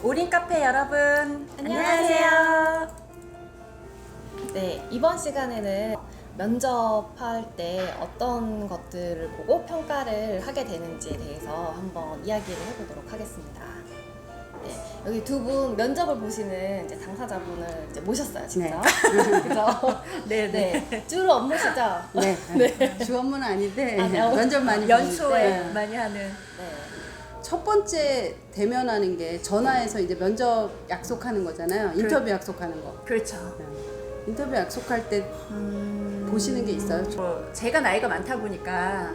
오린카페 여러분 안녕하세요. 네, 이번 시간에는 면접할 때 어떤 것들을 보고 평가를 하게 되는지에 대해서 한번 이야기를 해보도록 하겠습니다. 네, 여기 두 분 면접을 보시는 이제 당사자분을 이제 모셨어요, 직접. 네. 그죠? 네. 주로 업무시죠? 네. 네. 주 업무는 아닌데 아, 네. 면접 많이 연초에 보는데 많이 하는 네. 첫 번째 대면하는 게 전화해서 이제 면접 약속하는 거잖아요. 인터뷰 약속하는 거. 그렇죠. 네. 인터뷰 약속할 때 보시는 게 있어요? 제가 나이가 많다 보니까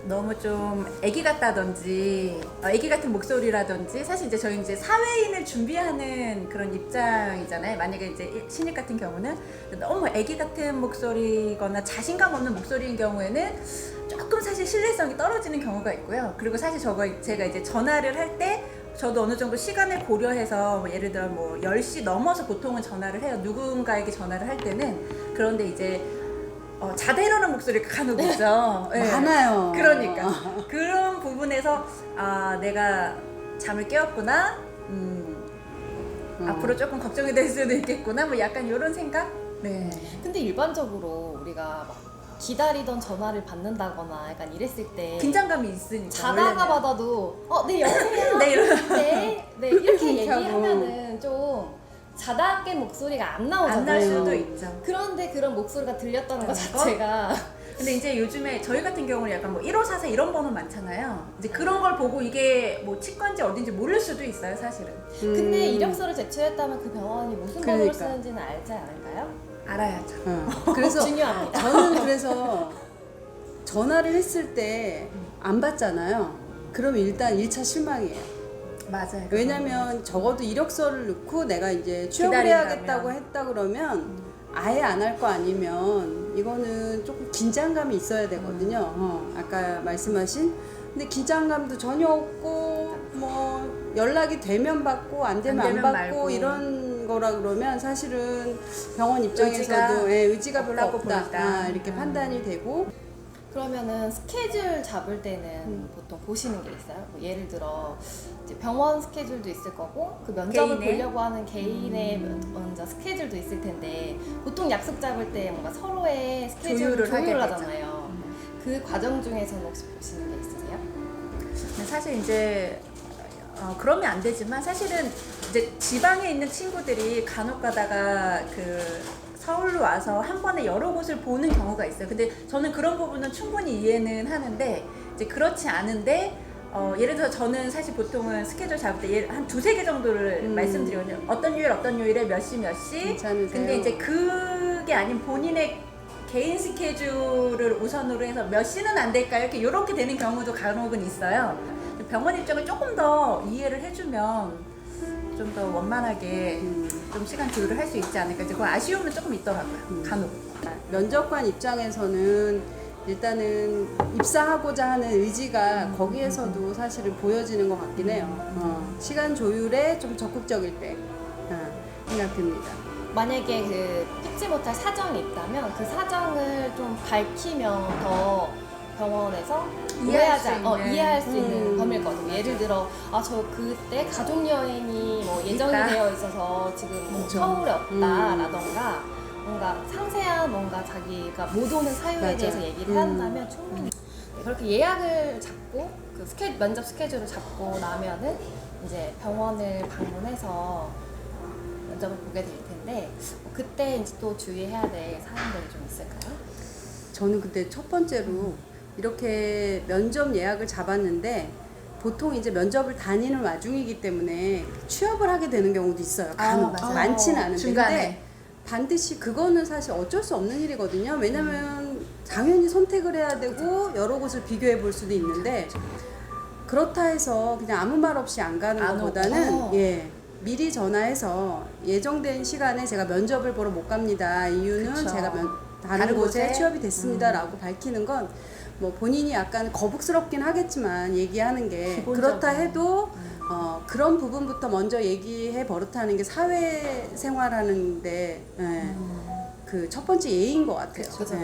너무 좀 애기 같다든지 애기 같은 목소리라든지 사실 이제 저희 이제 사회인을 준비하는 그런 입장이잖아요. 만약에 이제 신입 같은 경우는 너무 애기 같은 목소리거나 자신감 없는 목소리인 경우에는 조금 사실 신뢰성이 떨어지는 경우가 있고요. 그리고 사실 제가 이제 전화를 할 때 저도 어느 정도 시간을 고려해서 뭐 예를 들어 뭐 10시 넘어서 보통은 전화를 해요. 누군가에게 전화를 할 때는. 그런데 이제 자다 일어난 목소리가 간혹 있죠. 네. 많아요. 그러니까 그런 부분에서 내가 잠을 깨웠구나. 앞으로 조금 걱정이 될 수도 있겠구나. 뭐 약간 이런 생각. 네. 근데 일반적으로 우리가 막 기다리던 전화를 받는다거나 약간 이랬을 때 긴장감이 있으니까. 자다가 원래는. 받아도 네 여보세요? 네, 네 이렇게 이렇게 하고. 얘기하면은 좀 자다 깬 목소리가 안 나오잖아요. 안 날 수도 있죠. 그런데 그런 목소리가 들렸다는 것 그런 거? 자체가 근데 이제 요즘에 저희 같은 경우는 약간 뭐 1544 이런 번호 많잖아요. 이제 그런 걸 보고 이게 뭐 치과인지 어딘지 모를 수도 있어요, 사실은. 근데 이력서를 제출했다면 그 병원이 무슨 번호를 그러니까. 쓰는지는 알지 않을까요? 알아야죠. 그래서 중요합니다. 저는 그래서 전화를 했을 때 안 받잖아요. 그럼 일단 1차 실망이에요. 맞아요. 왜냐면 적어도 이력서를 넣고 내가 이제 취업을 기다린다면. 해야겠다고 했다 그러면 아예 안 할 거 아니면 이거는 조금 긴장감이 있어야 되거든요. 아까 말씀하신 근데 긴장감도 전혀 없고 뭐 연락이 되면 받고 안 되면 안 되면 받고 말고. 이런 거라 그러면 사실은 병원 입장에서도 의지가 별로 없다고 없다 보인다. 이렇게 판단이 되고 그러면은 스케줄 잡을 때는 보통 보시는 게 있어요? 뭐 예를 들어 이제 병원 스케줄도 있을 거고 그 면접을 개인의? 보려고 하는 개인의 먼저 스케줄도 있을 텐데 보통 약속 잡을 때 뭔가 서로의 스케줄을 조율을 하게 조율을 되죠. 하잖아요. 그 과정 중에서는 혹시 보시는 게 있으세요? 근데 사실 이제 그러면 안 되지만 사실은 이제 지방에 있는 친구들이 간혹 가다가 그 서울로 와서 한 번에 여러 곳을 보는 경우가 있어요. 근데 저는 그런 부분은 충분히 이해는 하는데 이제 그렇지 않은데 예를 들어서 저는 사실 보통은 스케줄 잡을 때 한 두세 개 정도를 말씀드리거든요. 어떤 요일에 몇 시 괜찮으세요? 근데 이제 그게 아닌 본인의 개인 스케줄을 우선으로 해서 몇 시는 안 될까요? 이렇게 되는 경우도 간혹은 있어요. 병원 입장을 조금 더 이해를 해주면 좀 더 원만하게 좀 시간 조율을 할 수 있지 않을까. 이제 그 아쉬움은 조금 있더라고요. 간혹. 면접관 입장에서는 일단은 입사하고자 하는 의지가 거기에서도 사실은 보여지는 것 같긴 해요. 시간 조율에 좀 적극적일 때 생각됩니다. 만약에 그 피치 못할 사정이 있다면 그 사정을 좀 밝히면 더 병원에서 이해할 수 있는 범위거든요. 예를 들어 저 그때 가족 여행이 뭐 예정이 있다. 되어 있어서 지금 뭐 그렇죠. 서울에 없다라던가 뭔가 상세한 뭔가 자기가 못 오는 사유에 맞아. 대해서 얘기를 한다면 충분히 네, 그렇게 예약을 잡고 그 면접 스케줄을 잡고 나면은 이제 병원을 방문해서 면접을 보게 될 텐데 그때 이제 또 주의해야 될 사항들이 좀 있을까요? 저는 그때 첫 번째로 이렇게 면접 예약을 잡았는데 보통 이제 면접을 다니는 와중이기 때문에 취업을 하게 되는 경우도 있어요. 간혹 맞아요. 많지는 않은데 중간에. 근데 반드시 그거는 사실 어쩔 수 없는 일이거든요. 왜냐면 당연히 선택을 해야 되고 여러 곳을 비교해 볼 수도 있는데 그렇다 해서 그냥 아무 말 없이 안 가는 안 것보다는 오고. 미리 전화해서 예정된 시간에 제가 면접을 보러 못 갑니다. 이유는 그쵸. 제가 다른 다른 곳에 곳에? 취업이 됐습니다라고 밝히는 건 뭐 본인이 약간 거북스럽긴 하겠지만 얘기하는 게 기본적으로. 그렇다 해도 그런 부분부터 먼저 얘기해 버릇하는 게 사회 생활하는데 그 첫 번째 예인 것 같아요. 그쵸.